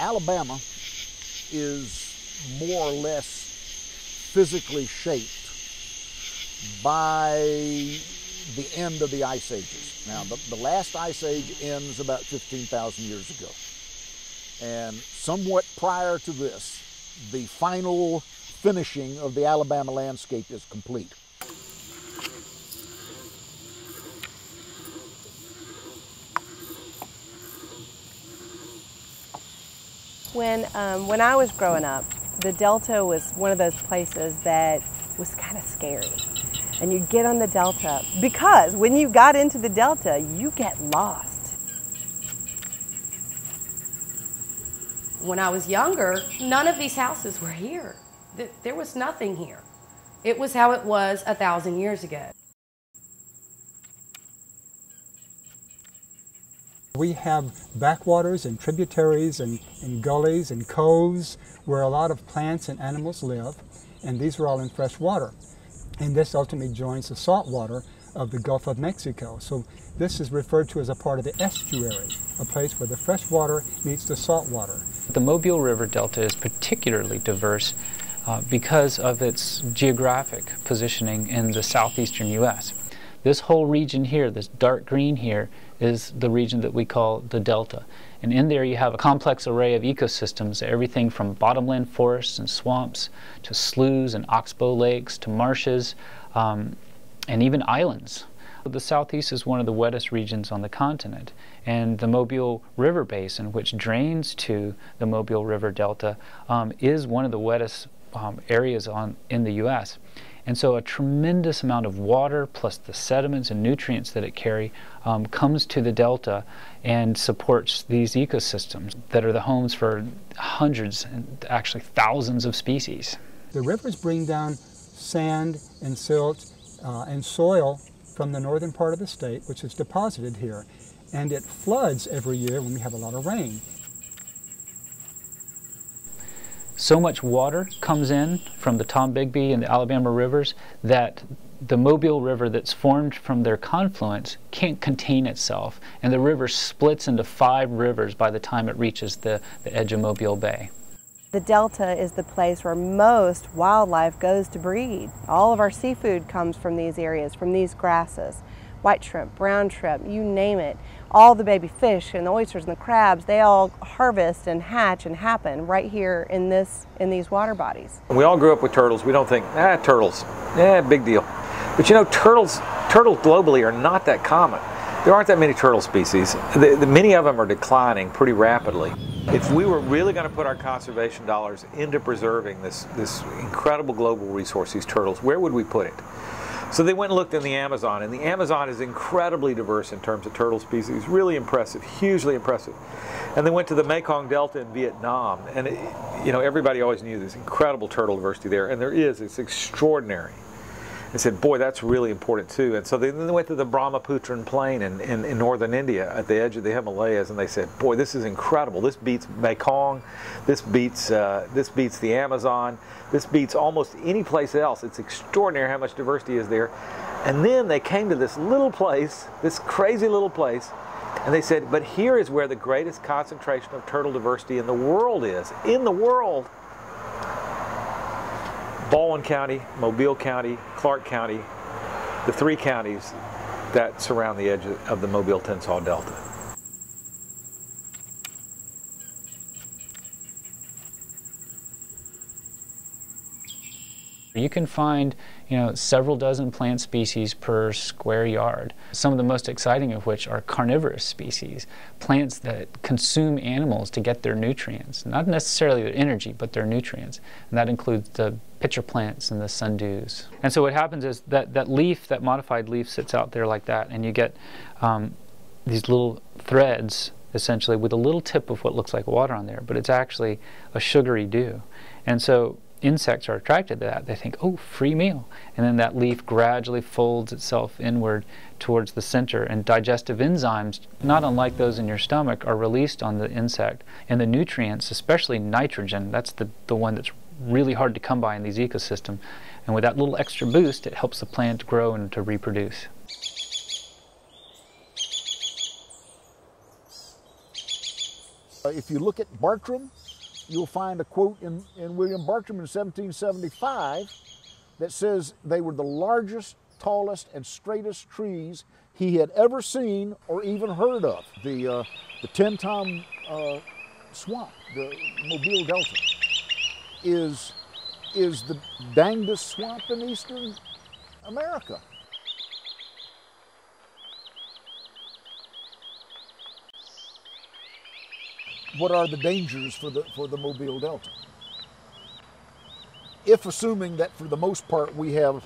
Alabama is more or less physically shaped by the end of the ice ages. Now, the last ice age ends about 15,000 years ago. And somewhat prior to this, the final finishing of the Alabama landscape is complete. When I was growing up, the Delta was one of those places that was kind of scary. And you'd get on the Delta, because when you got into the Delta, you get lost. When I was younger, none of these houses were here. There was nothing here. It was how it was 1,000 years ago. We have backwaters and tributaries and gullies and coves where a lot of plants and animals live, and these are all in fresh water. And this ultimately joins the salt water of the Gulf of Mexico. So this is referred to as a part of the estuary, a place where the fresh water meets the salt water. The Mobile River Delta is particularly diverse because of its geographic positioning in the southeastern U.S. This whole region here, this dark green here, is the region that we call the Delta. And in there you have a complex array of ecosystems, everything from bottomland forests and swamps to sloughs and oxbow lakes to marshes and even islands. The southeast is one of the wettest regions on the continent, and the Mobile River Basin, which drains to the Mobile River Delta, is one of the wettest areas in the U.S. And so a tremendous amount of water plus the sediments and nutrients that it carries comes to the delta and supports these ecosystems that are the homes for hundreds and actually thousands of species. The rivers bring down sand and silt and soil from the northern part of the state, which is deposited here, and it floods every year when we have a lot of rain. So much water comes in from the Tombigbee and the Alabama rivers that the Mobile River that's formed from their confluence can't contain itself, and the river splits into 5 rivers by the time it reaches the edge of Mobile Bay. The Delta is the place where most wildlife goes to breed. All of our seafood comes from these areas, from these grasses. White shrimp, brown shrimp, you name it. All the baby fish and the oysters and the crabs, they all harvest and hatch and happen right here in these water bodies. We all grew up with turtles. We don't think, turtles, big deal. But you know, turtles globally are not that common. There aren't that many turtle species. Many of them are declining pretty rapidly. If we were really going to put our conservation dollars into preserving this incredible global resource, these turtles, where would we put it? So they went and looked in the Amazon, and the Amazon is incredibly diverse in terms of turtle species, really impressive, hugely impressive. And they went to the Mekong Delta in Vietnam, and you know, everybody always knew there's incredible turtle diversity there, and there is, it's extraordinary. They said, boy, that's really important too. And so then they went to the Brahmaputra plain in northern India at the edge of the Himalayas, and they said, boy, this is incredible. This beats Mekong, this beats the Amazon, this beats almost any place else. It's extraordinary how much diversity is there. And then they came to this little place, this crazy little place, and they said, but here is where the greatest concentration of turtle diversity in the world is. In the world. Baldwin County, Mobile County, Clark County, the 3 counties that surround the edge of the Mobile-Tensaw Delta. You can find, several dozen plant species per square yard. Some of the most exciting of which are carnivorous species, plants that consume animals to get their nutrients, not necessarily their energy, but their nutrients. And that includes the pitcher plants and the sundews. And so what happens is that leaf, that modified leaf, sits out there like that, and you get these little threads, essentially, with a little tip of what looks like water on there, but it's actually a sugary dew. And so insects are attracted to that. They think, oh, free meal. And then that leaf gradually folds itself inward towards the center, and digestive enzymes, not unlike those in your stomach, are released on the insect. And the nutrients, especially nitrogen, that's the one that's really hard to come by in these ecosystems. And with that little extra boost, it helps the plant grow and to reproduce. If you look at Bartram, you'll find a quote in William Bartram in 1775 that says they were the largest, tallest, and straightest trees he had ever seen or even heard of. The Tenn-Tom swamp, the Mobile Delta, is the dangest swamp in eastern America. What are the dangers for the Mobile Delta? If assuming that for the most part we have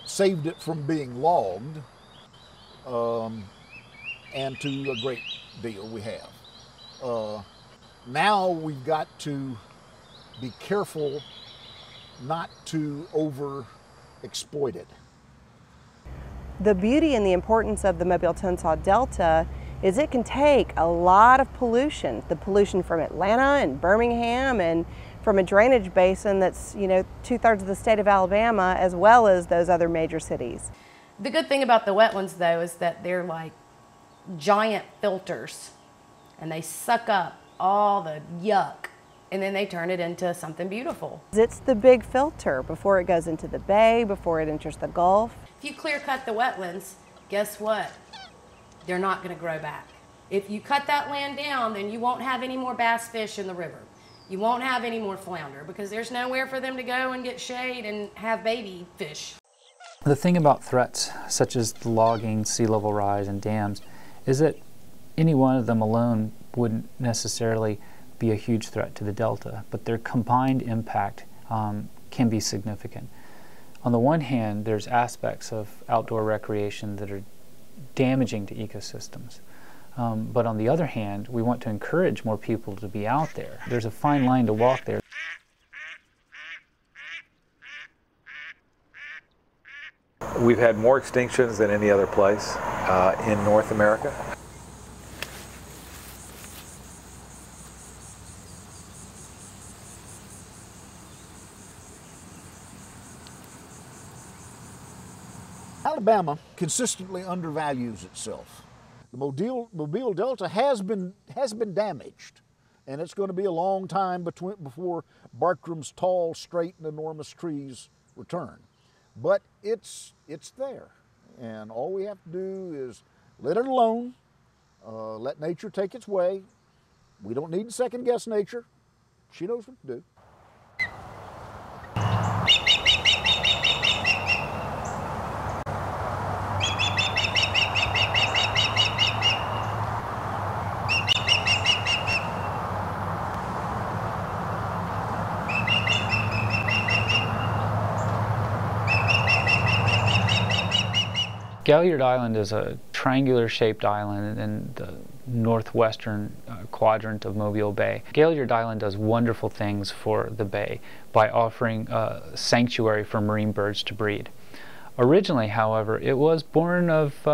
saved it from being logged, and to a great deal we have. Now we've got to be careful not to overexploit it. The beauty and the importance of the Mobile-Tensaw Delta is it can take a lot of pollution, the pollution from Atlanta and Birmingham and from a drainage basin that's, 2/3 of the state of Alabama, as well as those other major cities. The good thing about the wetlands, though, is that they're like giant filters, and they suck up all the yuck, and then they turn it into something beautiful. It's the big filter before it goes into the bay, before it enters the Gulf. If you clear cut the wetlands, guess what? They're not going to grow back. If you cut that land down, then you won't have any more bass fish in the river. You won't have any more flounder because there's nowhere for them to go and get shade and have baby fish. The thing about threats such as logging, sea level rise, and dams is that any one of them alone wouldn't necessarily be a huge threat to the delta, but their combined impact can be significant. On the one hand, there's aspects of outdoor recreation that are damaging to ecosystems. But on the other hand, we want to encourage more people to be out there. There's a fine line to walk there. We've had more extinctions than any other place in North America. Alabama consistently undervalues itself. The Mobile Delta has been damaged, and it's going to be a long time before Bartram's tall, straight, and enormous trees return. But it's there, and all we have to do is let it alone, let nature take its way. We don't need to second guess nature. She knows what to do. Galliard Island is a triangular-shaped island in the northwestern quadrant of Mobile Bay. Galliard Island does wonderful things for the bay by offering a sanctuary for marine birds to breed. Originally, however, it was born of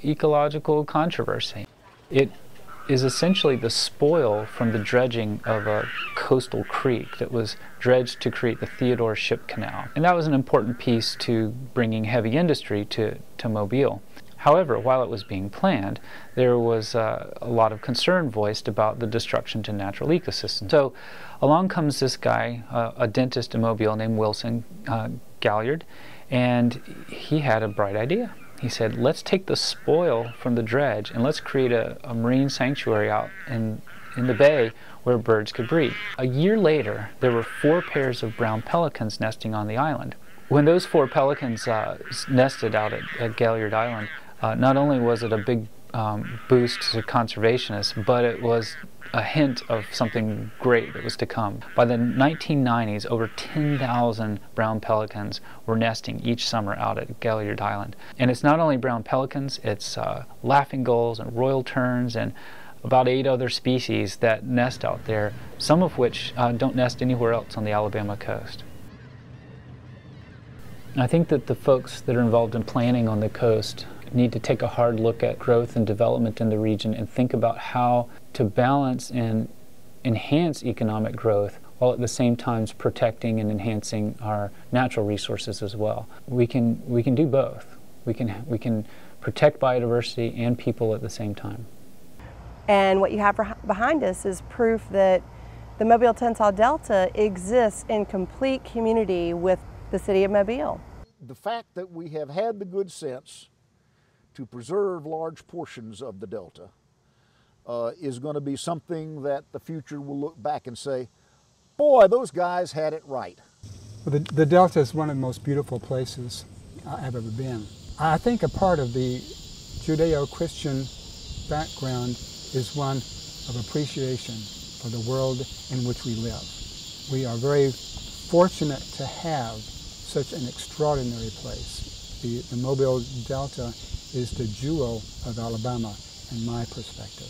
ecological controversy. It is essentially the spoil from the dredging of a coastal creek that was dredged to create the Theodore Ship Canal. And that was an important piece to bringing heavy industry to Mobile. However, while it was being planned, there was a lot of concern voiced about the destruction to natural ecosystems. So along comes this guy, a dentist in Mobile named Wilson Galliard, and he had a bright idea. He said, let's take the spoil from the dredge and let's create a marine sanctuary out in the bay where birds could breed. A year later, there were 4 pairs of brown pelicans nesting on the island. When those 4 pelicans nested out at Galliard Island, not only was it a big boost to conservationists, but it was a hint of something great that was to come. By the 1990s, over 10,000 brown pelicans were nesting each summer out at Galliard Island. And it's not only brown pelicans, it's laughing gulls and royal terns and about 8 other species that nest out there, some of which don't nest anywhere else on the Alabama coast. I think that the folks that are involved in planning on the coast need to take a hard look at growth and development in the region and think about how to balance and enhance economic growth while at the same time protecting and enhancing our natural resources as well. We can do both. We can protect biodiversity and people at the same time. And what you have behind us is proof that the Mobile-Tensas Delta exists in complete community with the city of Mobile. The fact that we have had the good sense to preserve large portions of the Delta is going to be something that the future will look back and say, boy, those guys had it right. Well, the Delta is one of the most beautiful places I've ever been. I think a part of the Judeo-Christian background is one of appreciation for the world in which we live. We are very fortunate to have such an extraordinary place. The Mobile Delta is the jewel of Alabama, in my perspective.